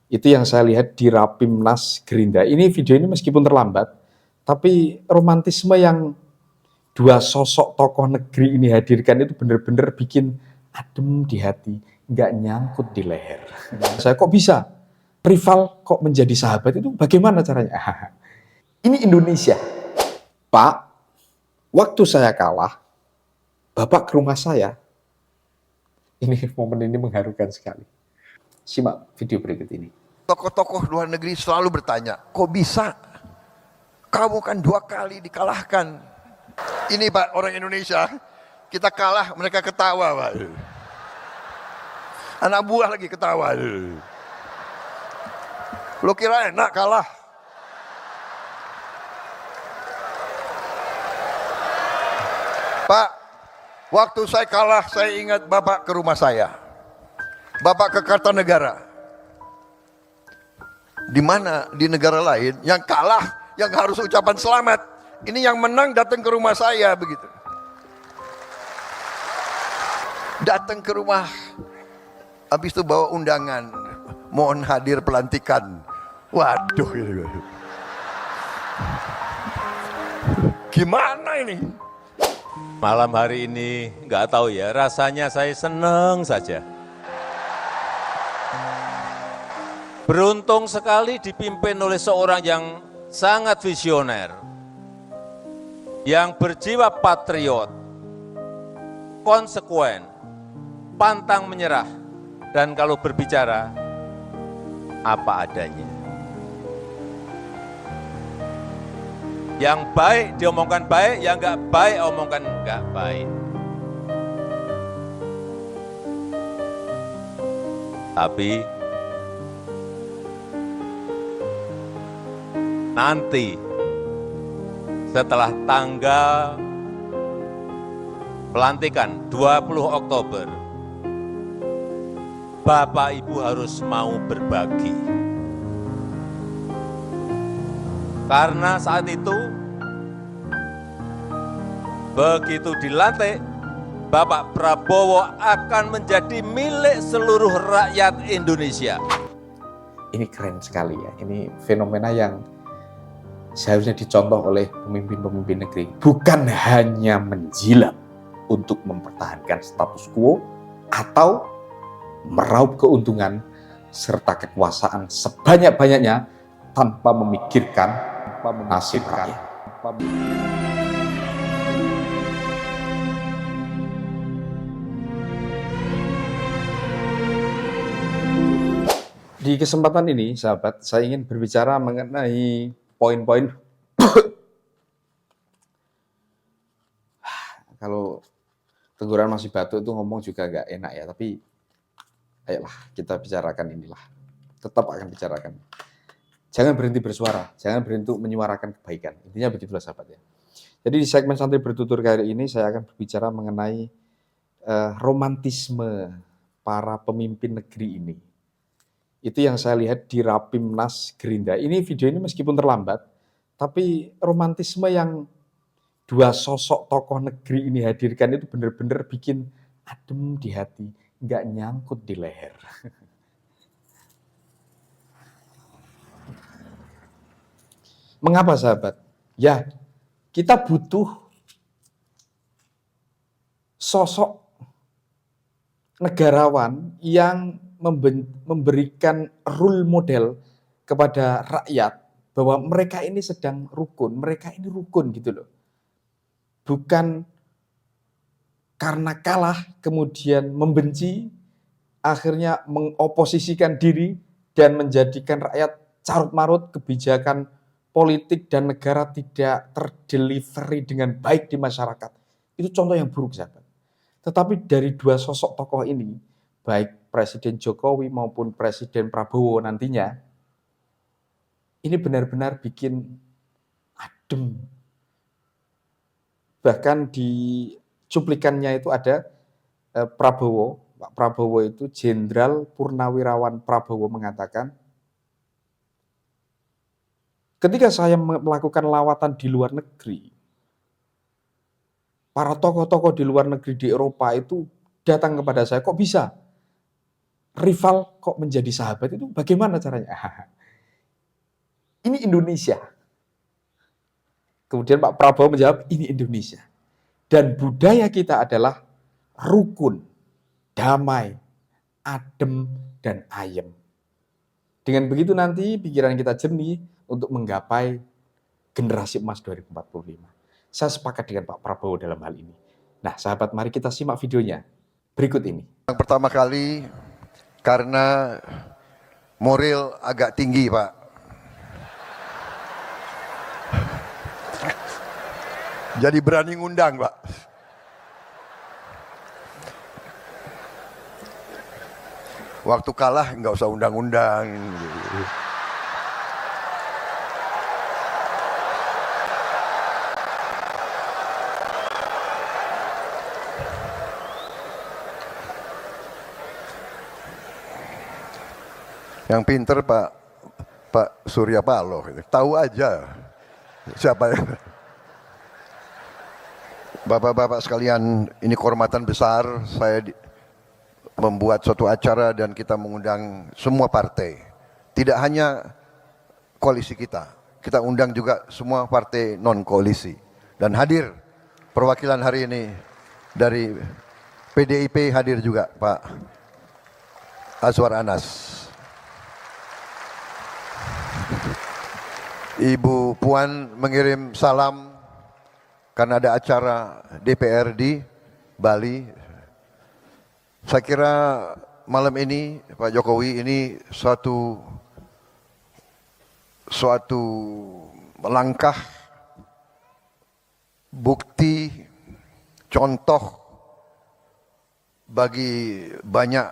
Itu yang saya lihat di Rapimnas Gerindra. Ini video ini meskipun terlambat, tapi romantisme yang dua sosok tokoh negeri ini hadirkan itu benar-benar bikin adem di hati, nggak nyangkut di leher. Saya kok bisa rival kok menjadi sahabat itu bagaimana caranya? Ini Indonesia. Pak, waktu saya kalah, Bapak ke rumah saya. Ini momen ini mengharukan sekali. Simak video berikut ini. Tokoh-tokoh luar negeri selalu bertanya, kok bisa? Kamu kan 2 kali dikalahkan. Ini Pak, orang Indonesia, kita kalah, mereka ketawa Pak. Anak buah lagi ketawa. Lo kira enak kalah? Pak, waktu saya kalah, saya ingat Bapak ke rumah saya. Bapak ke Kartanegara. Di mana di negara lain yang kalah yang harus ucapan selamat, ini yang menang datang ke rumah saya begitu. Datang ke rumah, habis itu bawa undangan, mohon hadir pelantikan. Waduh, gimana ini? Malam hari ini nggak tahu ya, rasanya saya senang saja. Beruntung sekali dipimpin oleh seorang yang sangat visioner, yang berjiwa patriot, konsekuen, pantang menyerah, dan kalau berbicara, apa adanya. Yang baik diomongkan baik, yang nggak baik omongkan nggak baik. Tapi nanti setelah tanggal pelantikan 20 Oktober, Bapak Ibu harus mau berbagi. Karena saat itu begitu dilantik, Bapak Prabowo akan menjadi milik seluruh rakyat Indonesia. Ini keren sekali ya, ini fenomena yang seharusnya dicontoh oleh pemimpin-pemimpin negeri. Bukan hanya menjilat untuk mempertahankan status quo atau meraup keuntungan serta kekuasaan sebanyak-banyaknya tanpa memikirkan nasib rakyat. Di kesempatan ini, sahabat, saya ingin berbicara mengenai poin-poin. Kalau teguran masih batuk itu ngomong juga agak enak ya, tapi ayolah kita bicarakan inilah. Tetap akan bicarakan. Jangan berhenti bersuara, jangan berhenti menyuarakan kebaikan. Intinya begitulah sahabat ya. Jadi di segmen Santri Bertutur kali ini saya akan berbicara mengenai romantisme para pemimpin negeri ini. Itu yang saya lihat di Rapimnas Gerindra. Ini video ini meskipun terlambat, tapi romantisme yang dua sosok tokoh negeri ini hadirkan itu benar-benar bikin adem di hati, nggak nyangkut di leher. Mengapa sahabat? Ya, kita butuh sosok negarawan yang memberikan role model kepada rakyat bahwa mereka ini sedang rukun, mereka ini rukun gitu loh. Bukan karena kalah kemudian membenci, akhirnya mengoposisikan diri dan menjadikan rakyat carut-marut, kebijakan politik dan negara tidak terdelivery dengan baik di masyarakat. Itu contoh yang buruk sahabat. Tetapi dari dua sosok tokoh ini, baik Presiden Jokowi maupun Presiden Prabowo nantinya, ini benar-benar bikin adem. Bahkan di cuplikannya itu ada Prabowo, Pak Prabowo itu Jenderal Purnawirawan Prabowo mengatakan, ketika saya melakukan lawatan di luar negeri, para tokoh-tokoh di luar negeri di Eropa itu datang kepada saya, kok bisa rival kok menjadi sahabat itu bagaimana caranya? Ini Indonesia. Kemudian Pak Prabowo menjawab, ini Indonesia. Dan budaya kita adalah rukun, damai, adem, dan ayem. Dengan begitu nanti pikiran kita jernih untuk menggapai generasi emas 2045. Saya sepakat dengan Pak Prabowo dalam hal ini. Nah, sahabat, mari kita simak videonya berikut ini. Yang pertama kali karena moral agak tinggi, Pak. Jadi berani ngundang, Pak. Waktu kalah nggak usah undang-undang. Yang pinter Pak Surya Paloh, tahu aja siapa yang. Bapak-bapak sekalian, ini kehormatan besar saya membuat suatu acara dan kita mengundang semua partai. Tidak hanya koalisi kita undang juga semua partai non-koalisi. Dan hadir perwakilan hari ini dari PDIP hadir juga Pak Azwar Anas. Ibu Puan mengirim salam karena ada acara DPR di Bali. Saya kira malam ini Pak Jokowi ini suatu langkah bukti contoh bagi banyak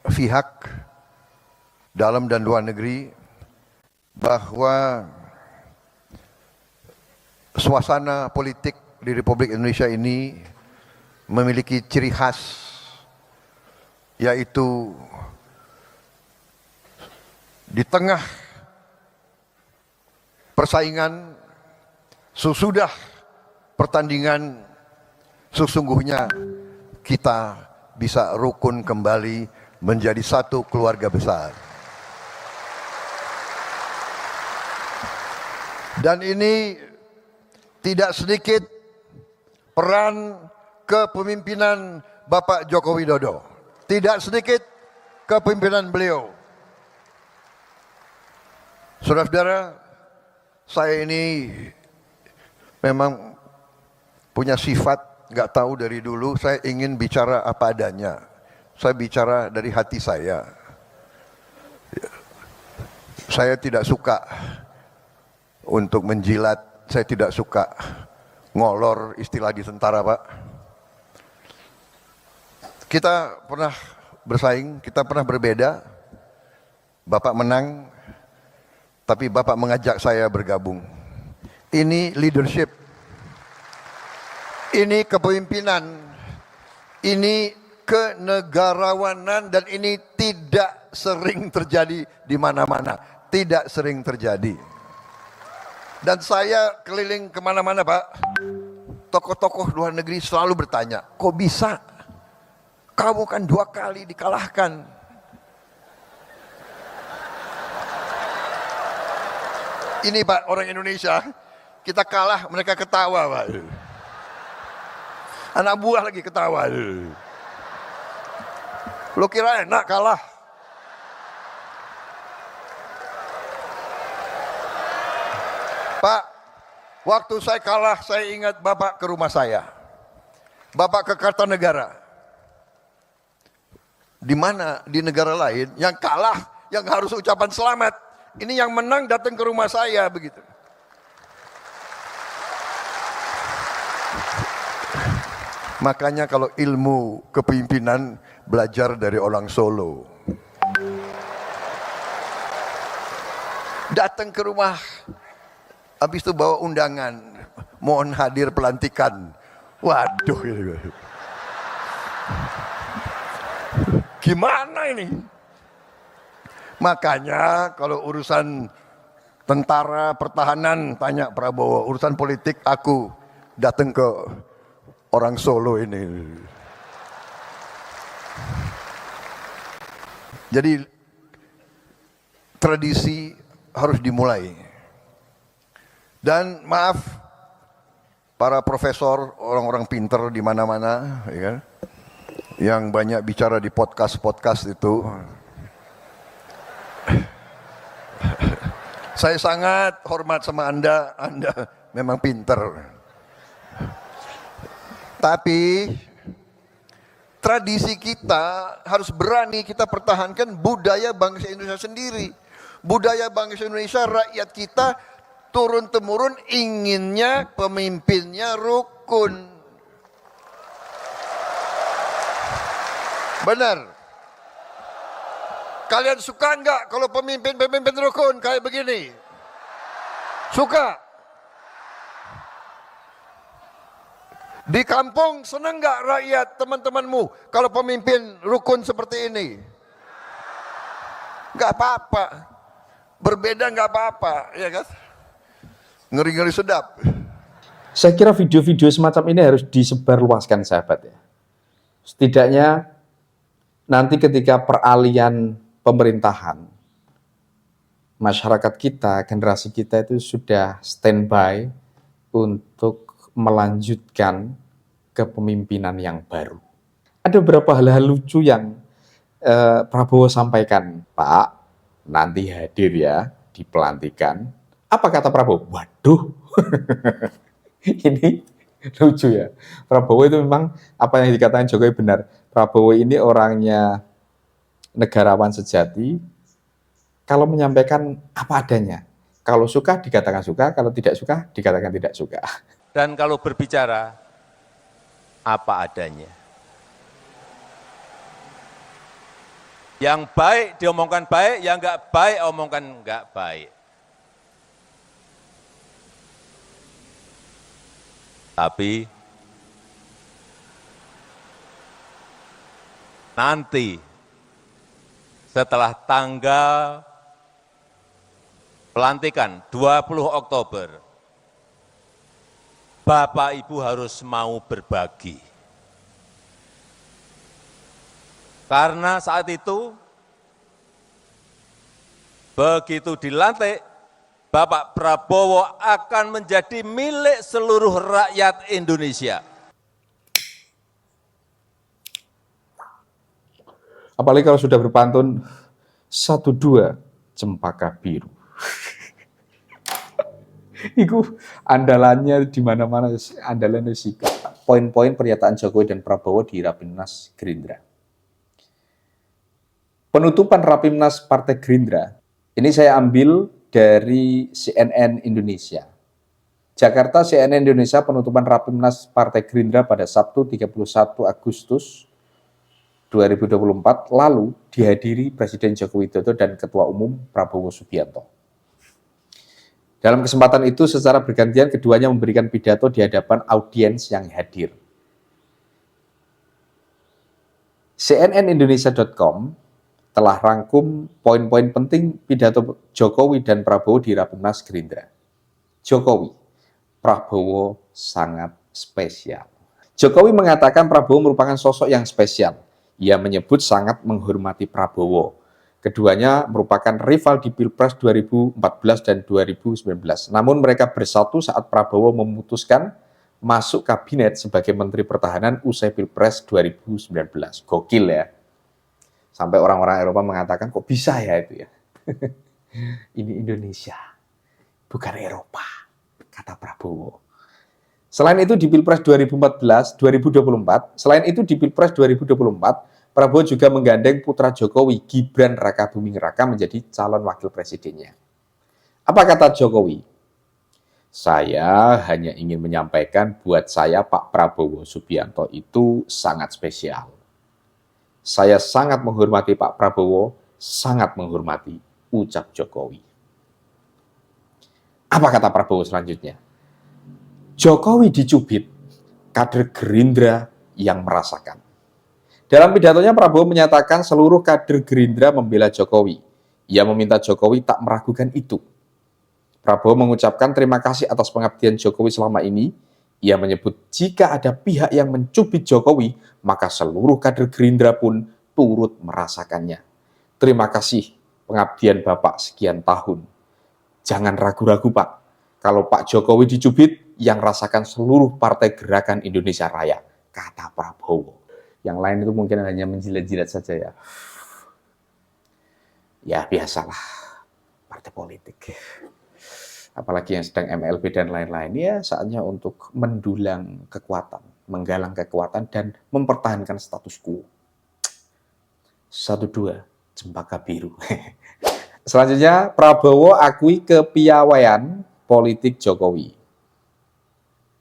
pihak dalam dan luar negeri bahwa suasana politik di Republik Indonesia ini memiliki ciri khas, yaitu di tengah persaingan, sesudah pertandingan, sesungguhnya kita bisa rukun kembali menjadi satu keluarga besar. Dan ini tidak sedikit peran kepemimpinan Bapak Joko Widodo. Tidak sedikit kepemimpinan beliau. Saudara-saudara, saya ini memang punya sifat, nggak tahu dari dulu, saya ingin bicara apa adanya. Saya bicara dari hati saya. Saya tidak suka untuk menjilat. Saya tidak suka ngolor, istilah di tentara, Pak. Kita pernah bersaing, kita pernah berbeda. Bapak menang, tapi Bapak mengajak saya bergabung. Ini leadership. Ini kepemimpinan. Ini kenegarawanan, dan ini tidak sering terjadi di mana-mana. Tidak sering terjadi. Dan saya keliling kemana-mana, Pak. Tokoh-tokoh luar negeri selalu bertanya, kok bisa? Kamu kan 2 kali dikalahkan. Ini Pak, orang Indonesia, kita kalah, mereka ketawa, Pak. Anak buah lagi ketawa. Lo kira enak kalah? Pak, waktu saya kalah, saya ingat Bapak ke rumah saya. Bapak ke Kartanegara. Di mana di negara lain yang kalah, yang harus ucapan selamat. Ini yang menang datang ke rumah saya begitu. Makanya kalau ilmu kepemimpinan belajar dari orang Solo. Datang ke rumah, habis itu bawa undangan, mohon hadir pelantikan. Waduh, gimana ini? Makanya kalau urusan tentara pertahanan tanya Prabowo, urusan politik aku datang ke orang Solo ini. Jadi tradisi harus dimulai. Dan maaf para profesor, orang-orang pinter di mana-mana, ya kan, yang banyak bicara di podcast itu. Saya sangat hormat sama Anda memang pinter. Tapi tradisi kita harus berani kita pertahankan budaya bangsa Indonesia sendiri. Budaya bangsa Indonesia, rakyat kita turun-temurun inginnya pemimpinnya rukun. Benar. Kalian suka enggak kalau pemimpin rukun kayak begini? Suka? Di kampung senang enggak rakyat teman-temanmu kalau pemimpin rukun seperti ini? Enggak apa-apa. Berbeda enggak apa-apa, ya kan? Ngeri-ngeri sedap. Saya kira video-video semacam ini harus disebarluaskan, sahabat ya. Setidaknya nanti ketika peralihan pemerintahan, masyarakat kita, generasi kita itu sudah standby untuk melanjutkan kepemimpinan yang baru. Ada beberapa hal-hal lucu yang Prabowo sampaikan, Pak, nanti hadir ya di pelantikan. Apa kata Prabowo? Waduh, ini lucu ya. Prabowo itu memang apa yang dikatakan Jokowi benar. Prabowo ini orangnya negarawan sejati, kalau menyampaikan apa adanya. Kalau suka dikatakan suka, kalau tidak suka dikatakan tidak suka. Dan kalau berbicara apa adanya. Yang baik diomongkan baik, yang enggak baik omongkan enggak baik. Tapi nanti setelah tanggal pelantikan 20 Oktober, Bapak Ibu harus mau berbagi. Karena saat itu, begitu dilantik, Bapak Prabowo akan menjadi milik seluruh rakyat Indonesia. Apalagi kalau sudah berpantun 1-2 cempaka biru. Itu andalannya di mana-mana, andalannya sih. Poin-poin pernyataan Jokowi dan Prabowo di Rapimnas Gerindra. Penutupan Rapimnas Partai Gerindra, ini saya ambil dari CNN Indonesia. Jakarta, CNN Indonesia, penutupan Rapimnas Partai Gerindra pada Sabtu 31 Agustus 2024 lalu dihadiri Presiden Joko Widodo dan Ketua Umum Prabowo Subianto. Dalam kesempatan itu secara bergantian keduanya memberikan pidato di hadapan audiens yang hadir. CNNindonesia.com telah rangkum poin-poin penting pidato Jokowi dan Prabowo di Rapimnas Gerindra. Jokowi, Prabowo sangat spesial. Jokowi mengatakan Prabowo merupakan sosok yang spesial. Ia menyebut sangat menghormati Prabowo. Keduanya merupakan rival di Pilpres 2014 dan 2019. Namun mereka bersatu saat Prabowo memutuskan masuk kabinet sebagai Menteri Pertahanan usai Pilpres 2019. Gokil ya. Sampai orang-orang Eropa mengatakan, kok bisa ya itu ya? Ini Indonesia, bukan Eropa, kata Prabowo. Selain itu di Pilpres 2024, Prabowo juga menggandeng putra Jokowi, Gibran Rakabuming Raka menjadi calon wakil presidennya. Apa kata Jokowi? Saya hanya ingin menyampaikan buat saya Pak Prabowo Subianto itu sangat spesial. Saya sangat menghormati Pak Prabowo, sangat menghormati, ucap Jokowi. Apa kata Prabowo selanjutnya? Jokowi dicubit, kader Gerindra yang merasakan. Dalam pidatonya Prabowo menyatakan seluruh kader Gerindra membela Jokowi. Ia meminta Jokowi tak meragukan itu. Prabowo mengucapkan terima kasih atas pengabdian Jokowi selama ini. Ia menyebut jika ada pihak yang mencubit Jokowi, maka seluruh kader Gerindra pun turut merasakannya. Terima kasih pengabdian Bapak sekian tahun. Jangan ragu-ragu Pak, kalau Pak Jokowi dicubit, yang rasakan seluruh Partai Gerakan Indonesia Raya, kata Prabowo. Yang lain itu mungkin hanya menjilat-jilat saja ya. Ya biasalah, partai politik. Apalagi yang sedang MLB dan lain-lain, ya saatnya untuk mendulang kekuatan, menggalang kekuatan, dan mempertahankan status quo. 1-2, Cempaka Biru. Selanjutnya, Prabowo akui kepiawaian politik Jokowi.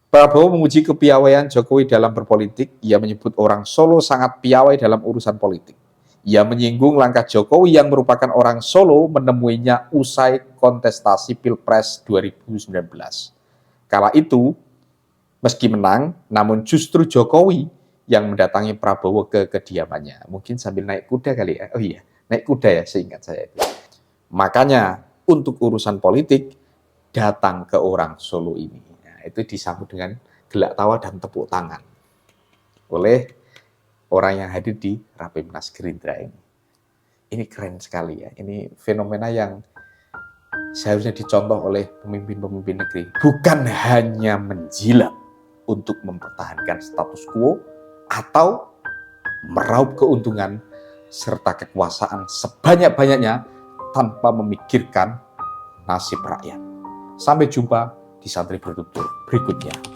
Prabowo memuji kepiawaian Jokowi dalam berpolitik. Ia menyebut orang Solo sangat piawai dalam urusan politik. Ia menyinggung langkah Jokowi yang merupakan orang Solo menemuinya usai kontestasi Pilpres 2019. Kala itu, meski menang, namun justru Jokowi yang mendatangi Prabowo ke kediamannya. Mungkin sambil naik kuda kali ya. Oh iya, naik kuda ya seingat saya itu. Makanya untuk urusan politik datang ke orang Solo ini. Nah, itu disambut dengan gelak tawa dan tepuk tangan oleh orang yang hadir di Rapimnas Gerindra ini. Ini keren sekali ya. Ini fenomena yang seharusnya dicontoh oleh pemimpin-pemimpin negeri. Bukan hanya menjilat untuk mempertahankan status quo atau meraup keuntungan serta kekuasaan sebanyak-banyaknya tanpa memikirkan nasib rakyat. Sampai jumpa di Santri Bertutur berikutnya.